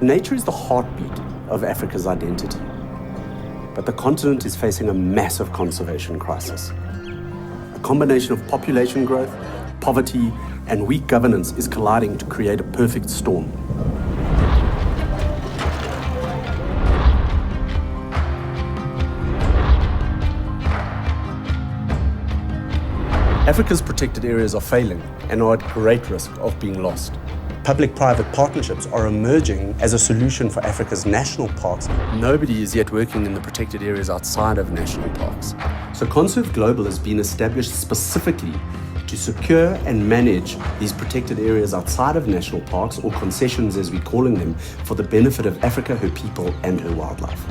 Nature is the heartbeat of Africa's identity, but the continent is facing a massive conservation crisis. A combination of population growth, poverty, and weak governance is colliding to create a perfect storm. Africa's protected areas are failing and are at great risk of being lost. Public-private partnerships are emerging as a solution for Africa's national parks. Nobody is yet working in the protected areas outside of national parks. So Conserve Global has been established specifically to secure and manage these protected areas outside of national parks, or concessions as we're calling them, for the benefit of Africa, her people, and her wildlife.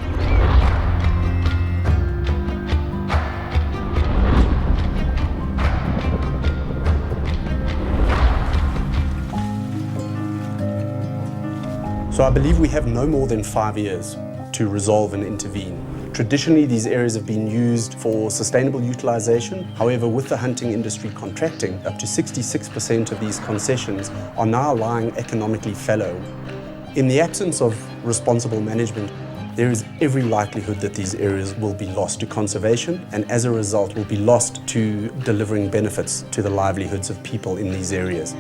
So I believe we have no more than 5 years to resolve and intervene. Traditionally, these areas have been used for sustainable utilization. However, with the hunting industry contracting, up to 66% of these concessions are now lying economically fallow. In the absence of responsible management, there is every likelihood that these areas will be lost to conservation, and as a result will be lost to delivering benefits to the livelihoods of people in these areas.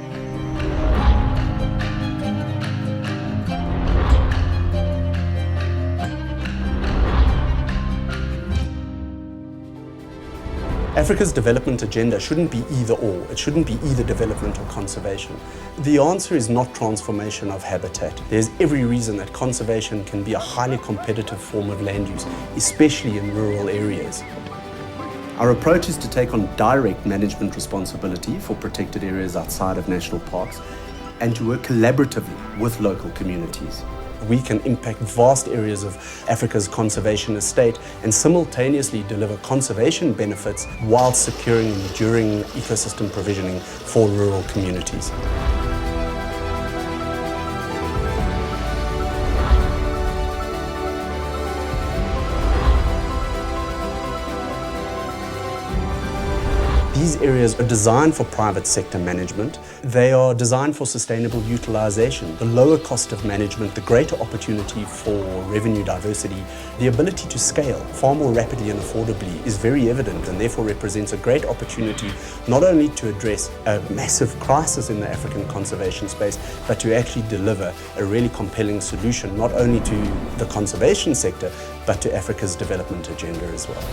Africa's development agenda shouldn't be either or. It shouldn't be either development or conservation. The answer is not transformation of habitat. There's every reason that conservation can be a highly competitive form of land use, especially in rural areas. Our approach is to take on direct management responsibility for protected areas outside of national parks and to work collaboratively with local communities. We can impact vast areas of Africa's conservation estate and simultaneously deliver conservation benefits while securing enduring ecosystem provisioning for rural communities. These areas are designed for private sector management. They are designed for sustainable utilization. The lower cost of management, the greater opportunity for revenue diversity, the ability to scale far more rapidly and affordably is very evident, and therefore represents a great opportunity not only to address a massive crisis in the African conservation space, but to actually deliver a really compelling solution not only to the conservation sector, but to Africa's development agenda as well.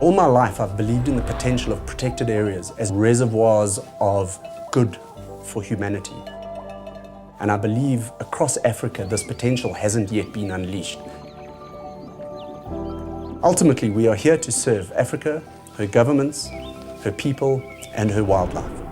All my life, I've believed in the potential of protected areas as reservoirs of good for humanity. And I believe across Africa, this potential hasn't yet been unleashed. Ultimately, we are here to serve Africa, her governments, her people, and her wildlife.